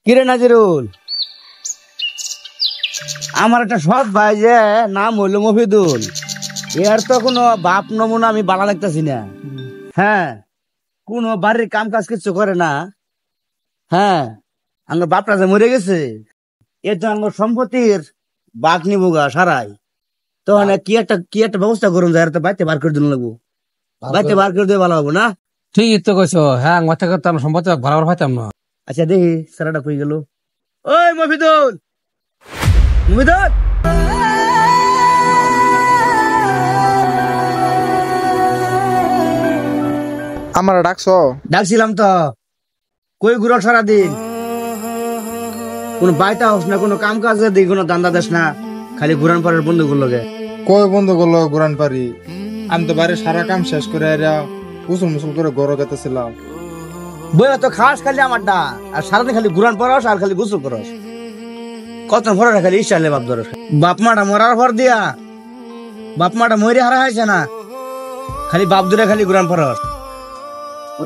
কিরে নাজিরুল, আমার একটা সৎ ভাই যে নাম হইল মফিদুল, এর তো কোনো বাপ নমুনা আমি বালা লাগতেছি না। হ্যাঁ, কোন বাড়ির কাম কাজ কিছু করে না। হ্যাঁ, আমার বাপটা যে মরে গেছে, এ তো আমার সম্পত্তির বাঘ নিবো গা সারাই। তো কি একটা ব্যবস্থা করুন, যায় তো বাইতে বার করে দিন লাগবো। বাইতে বার করে দিয়ে ভালো হবো না? ঠিকই তো কইছো। হ্যাঁ, মাথা করতে আমরা সম্পত্তি বরাবর পাইতাম না। আচ্ছা দেখি সারাটা কই গেল। ওই মফিদুল, মফিদুল, আমার ডাকছো? ডাকছিলাম তো। কই ঘুরো সারাদিন? কোন বাইটা হোস না, কোনো কাম কাজ দিই, কোনো দান্দা দেশ না, খালি ঘুরান পরের বন্ধু গুলো গে। কই বন্ধু করলো ঘুরান পারি? আমি তো বাইরে সারা কাম শেষ করে উসুল মুসুল করে গড় গেতেছিলাম। বইয়া তো খাস খালি আমারটা, আর সারাদিন খালি ঘুরান পরস আর খালি গোসল করস। কত ভরা খালি ইচ্ছা বাপ ধরস। বাপ মাটা মরার পর দিয়া, বাপ মাটা মরে হারা হয়েছে না, খালি বাপ ধরে খালি ঘুরান পরস।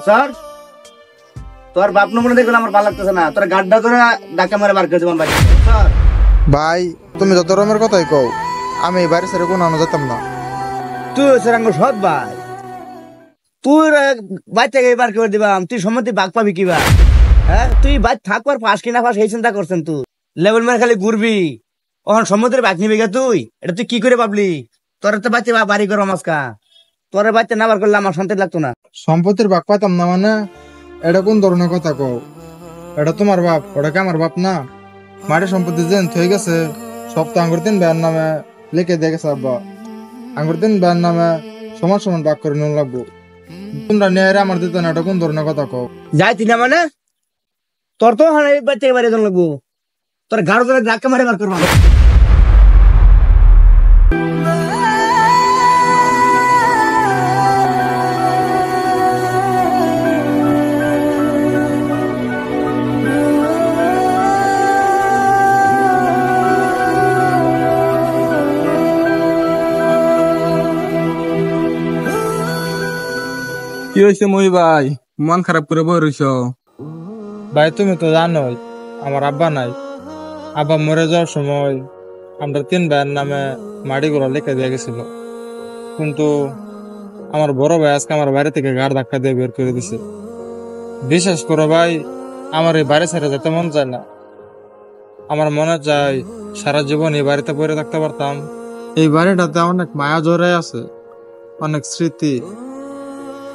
স্যার, তোর বাপ নমুনা দেখলে আমার ভালো লাগতেছে না, তোর গাড্ডা ধরে ডাকা মারে বার করে দেবেন। স্যার ভাই, তুমি যত রকমের কথাই কও, আমি এই বাড়ি ছেড়ে কোনো আনো যেতাম না। তুই সেরাঙ্গ সৎ ভাই, তুই বাইর থেকে এবার করে দিবাম, তুই সম্মতি বাঘ পাবি কিবা? হ্যাঁ, তুই বাইর থাকবার ফাঁস কিনা ফাঁস এই চিন্তা করছেন তুই। লেভেল মেরে খালি ঘুরবি, ওখান সম্মতির বাঘ নিবি গে তুই? এটা তুই কি করে ভাবলি? তোর তো বাইতে বাড়ি করো মাসকা, তোর বাইতে না বার করলে আমার শান্তি লাগতো না। সম্পত্তির ভাগ পাইতাম না মানে? এটা কোন ধরনের কথা কও? এটা তোমার বাপ, ওটা কি আমার বাপ না? মাটির সম্পত্তি যেন হয়ে গেছে, সব তো আঙ্গুর দিন ব্যয়ের নামে লিখে দিয়ে গেছে আব্বা। আঙ্গুর দিন ব্যয়ের নামে সমান সমান ভাগ করে নিয়ে লাগবো। তোমরা নিয়ে আমার দিত না, এটা কোন ধরনের কথা কও? যাইতি না মানে? তোর তো বাইর থেকে বাড়ি লাগবো, তোর গাড়ো ধরে ধাক্কা মারে বার করবা। কি হয়েছে মই ভাই, মন খারাপ করে বই রইছ? ভাই তুমি তো জানোই আমার আব্বা নাই। আব্বা মরে যাওয়ার সময় আমরা 3 ভাইয়ের নামে মাটিগুলো লিখে দিয়ে গেছিল, কিন্তু আমার বড় ভাই আজকে আমার বাড়ি থেকে গাড় ধাক্কা দিয়ে বের করে দিছে। বিশ্বাস করো ভাই, আমার এই বাড়ি ছেড়ে যেতে মন চায় না। আমার মনে চায় সারা জীবন এই বাড়িতে পড়ে থাকতে পারতাম। এই বাড়িটাতে অনেক মায়া জড়াই আছে, অনেক স্মৃতি।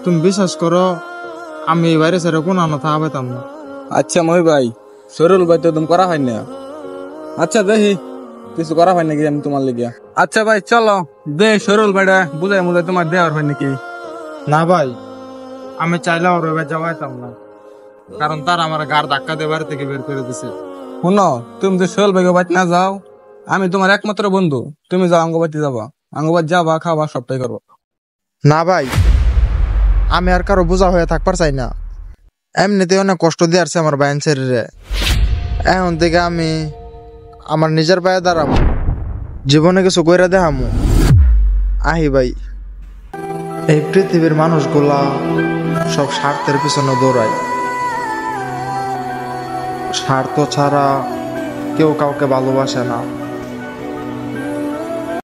তুমি বিশ্বাস করো, আমি এই বাড়ি ছেড়ে কোনো আনা থাকা পেতাম না। আচ্ছা মই ভাই, সরুল ভাই তো তুমি করা হয় না। আচ্ছা দেখি কিছু করা হয় নাকি আমি তোমার লেগে। আচ্ছা ভাই চলো দে, সরুল ভাইটা বুঝাই মুঝাই তোমার দেওয়ার হয় নাকি? না ভাই, আমি চাইলেও ওর এবার যাওয়াইতাম না, কারণ তার আমার গাড় ধাক্কা দিয়ে বাড়ি থেকে বের করে দিছে। শুনো, তুমি যে সরুল ভাইকে বাড়ি না যাও, আমি তোমার একমাত্র বন্ধু, তুমি যাও আঙ্গবাড়ি যাবা, আঙ্গবাড়ি যাবা, খাবা, সবটাই করবো। না ভাই, আমি আর কারো বোঝা হয়ে থাকবার চাই না। এমনিতে অনেক কষ্ট দিয়ে আসছে আমার বাইন শরীরে, এখন থেকে আমি আমার নিজের পায়ে দাঁড়াবো, জীবনে কিছু কইরা দেখামু। আহি ভাই, এই পৃথিবীর মানুষগুলা সব স্বার্থের পিছনে দৌড়ায়, স্বার্থ ছাড়া কেউ কাউকে ভালোবাসে না।